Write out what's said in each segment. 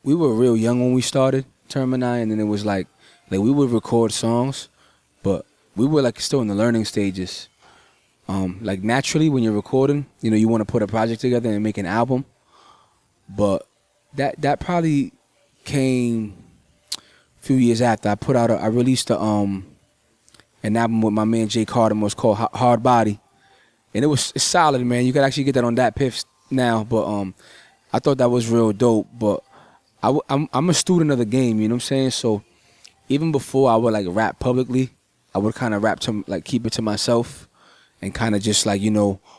we were real young when we started Term and I, and then it was like we would record songs, but we were like still in the learning stages. Like naturally when you're recording, you want to put a project together and make an album, but that probably came a few years after. I released an album with my man Jay Carter. It was called Hard Body, and it's solid, man. You could actually get that on that Piff now, but I thought that was real dope. But I'm a student of the game, you know what I'm saying? So even before I would like rap publicly, I would kind of rap to like keep it to myself and kind of just like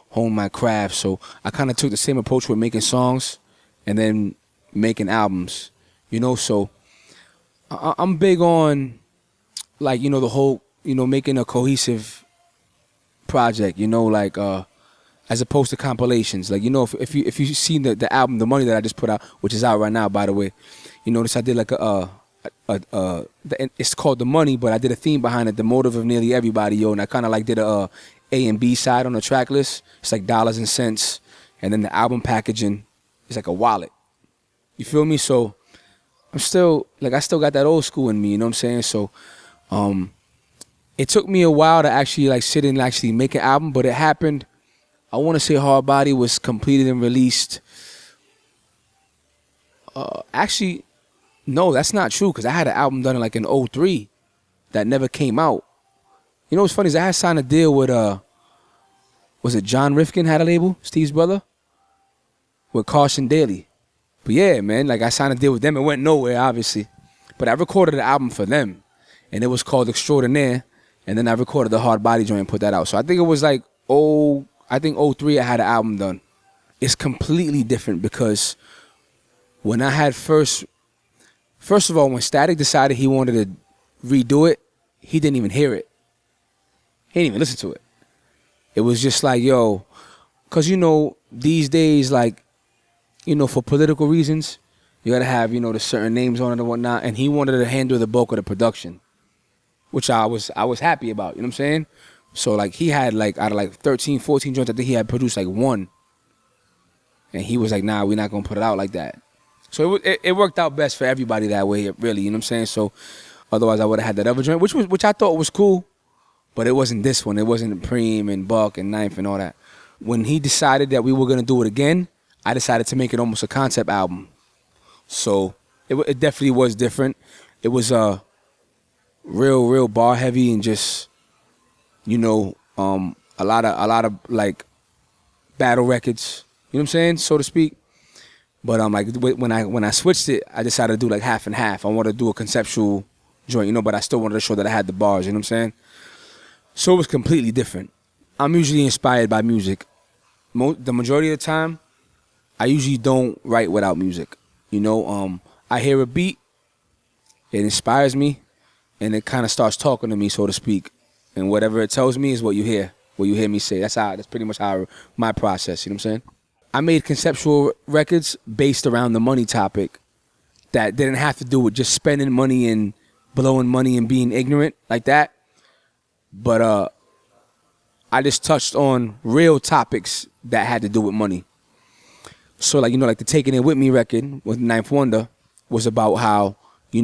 hone my craft. So I kind of took the same approach with making songs and then making albums, So I'm big on like the whole making a cohesive project, like as opposed to compilations. Like if you've seen the album The Money that I just put out, which is out right now by the way, you notice I did like it's called The Money, but I did a theme behind it, the motive of nearly everybody, and I kind of like did a and B side on the track list. It's like dollars and cents, and then the album packaging is like a wallet. You feel me? So I still got that old school in me, you know what I'm saying? So it took me a while to actually like sit and actually make an album, but it happened. I want to say Hard Body was completed and released. Actually, no, that's not true, because I had an album done in like in 03 that never came out. You know what's funny is I had signed a deal with was it John Rifkin had a label, Steve's brother, with Caution Daily. But yeah, man, like I signed a deal with them. It went nowhere, obviously. But I recorded an album for them, and it was called Extraordinaire. And then I recorded the Hard Body joint and put that out. So I think it was like 03 I had an album done. It's completely different because when I had first of all, when Statik decided he wanted to redo it, he didn't even hear it. He didn't even listen to it. It was just like, yo, because, these days, like, for political reasons, you got to have, the certain names on it and whatnot. And he wanted to handle the bulk of the production, which I was happy about, you know what I'm saying? So, like, he had, like, out of, like, 13, 14 joints, I think he had produced, like, one. And he was like, nah, we're not going to put it out like that. So it worked out best for everybody that way, really, you know what I'm saying? So otherwise I would have had that other joint, which I thought was cool, but it wasn't this one. It wasn't Preem and Buck and Ninth and all that. When he decided that we were going to do it again, I decided to make it almost a concept album. So it definitely was different. It was real bar heavy and just, a lot of like battle records, you know what I'm saying, so to speak. But like when I switched it, I decided to do like half and half. I wanted to do a conceptual joint, but I still wanted to show that I had the bars, you know what I'm saying? So it was completely different. I'm usually inspired by music. The majority of the time, I usually don't write without music. I hear a beat, it inspires me, and it kind of starts talking to me, so to speak. And whatever it tells me is what you hear me say. That's pretty much how my process, you know what I'm saying? I made conceptual records based around the money topic that didn't have to do with just spending money and blowing money and being ignorant like that. But I just touched on real topics that had to do with money. So like, like the Taking It With Me record with Ninth Wonder was about how, you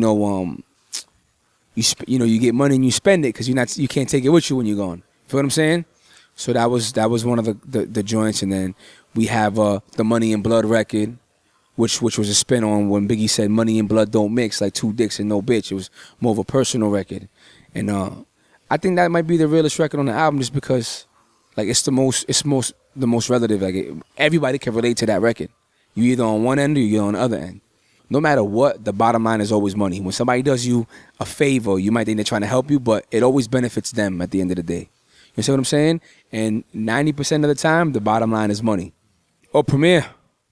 get money and you spend it because you can't take it with you when you're gone. Feel what I'm saying? So that was one of the joints. And then we have the Money and Blood record, which was a spin on when Biggie said money and blood don't mix, like two dicks and no bitch. It was more of a personal record. And I think that might be the realest record on the album just because like it's the most relative. Like everybody can relate to that record. You either on one end or you're on the other end. No matter what, the bottom line is always money. When somebody does you a favor, you might think they're trying to help you, but it always benefits them at the end of the day. You see what I'm saying? And 90% of the time, the bottom line is money. Oh, Premier,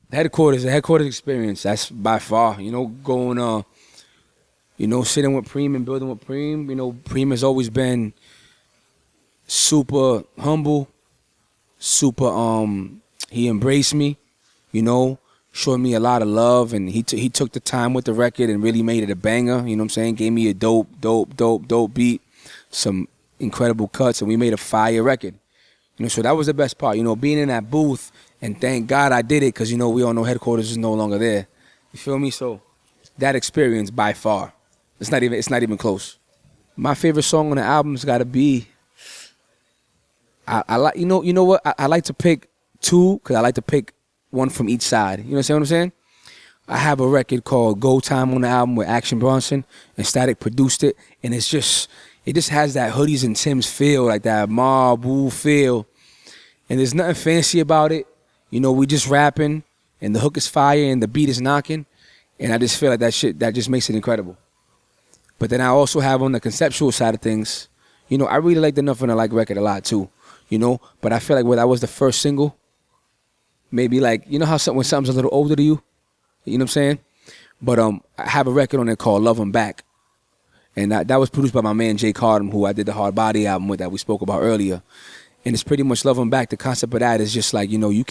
the headquarters experience, that's by far, going, sitting with Preem and building with Preem. Preem has always been super humble, super, he embraced me, showed me a lot of love, and he took the time with the record and really made it a banger, you know what I'm saying? Gave me a dope beat, some incredible cuts, and we made a fire record. So that was the best part, being in that booth, and thank God I did it, because, we all know headquarters is no longer there. You feel me? So that experience by far. It's not even close. My favorite song on the album's got to be. I like you know what I like to pick two because I like to pick one from each side. You know what I'm saying? I have a record called Go Time on the album with Action Bronson and Statik produced it, and it just has that Hoodies and Tim's feel, like that mob woo feel, and there's nothing fancy about it. You know, we just rapping, and the hook is fire, and the beat is knocking, and I just feel like that just makes it incredible. But then I also have on the conceptual side of things, you know, I really like the Nothing to Like record a lot too, you know, but I feel like when that was the first single, maybe like, you know how when something's a little older to you, you know what I'm saying? But I have a record on there called Love 'Em Back. And that was produced by my man Jay Cardam, who I did the Hard Body album with that we spoke about earlier. And it's pretty much Love 'Em Back. The concept of that is just like, you know, you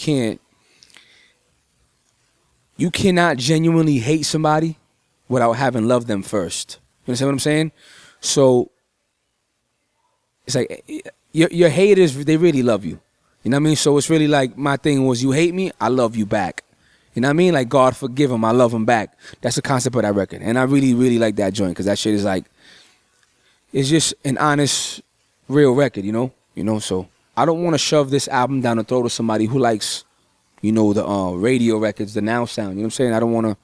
cannot genuinely hate somebody without having loved them first. You understand what I'm saying? So it's like your haters, they really love you. You know what I mean? So it's really like my thing was, you hate me, I love you back. You know what I mean? Like, God forgive him, I love him back. That's the concept of that record. And I really, really like that joint because that shit is like, it's just an honest, real record, you know? So I don't want to shove this album down the throat of somebody who likes, you know, the radio records, the now sound. You know what I'm saying? I don't want to,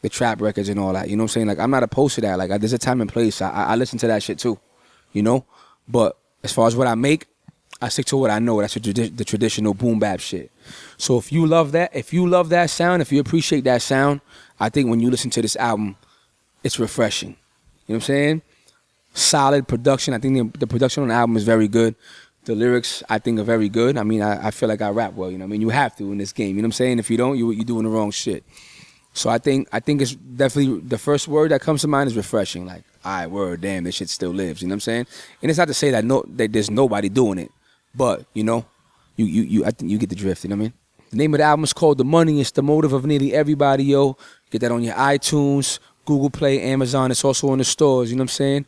the trap records and all that. You know what I'm saying? Like, I'm not opposed to that. Like, there's a time and place. I listen to that shit too, you know? But as far as what I make, I stick to what I know. That's the traditional boom bap shit. So if you love that sound, if you appreciate that sound, I think when you listen to this album, it's refreshing. You know what I'm saying? Solid production. I think the production on the album is very good. The lyrics, I think, are very good. I mean, I feel like I rap well. You know what I mean? You have to in this game. You know what I'm saying? If you don't, you're doing the wrong shit. So I think it's definitely, the first word that comes to mind is refreshing. Like, all right, word, damn, this shit still lives. You know what I'm saying? And it's not to say that that there's nobody doing it. But, you know, I think you get the drift, you know what I mean? The name of the album is called M.O.N.E.Y. It's the motive of nearly everybody, yo. Get that on your iTunes, Google Play, Amazon. It's also in the stores, you know what I'm saying?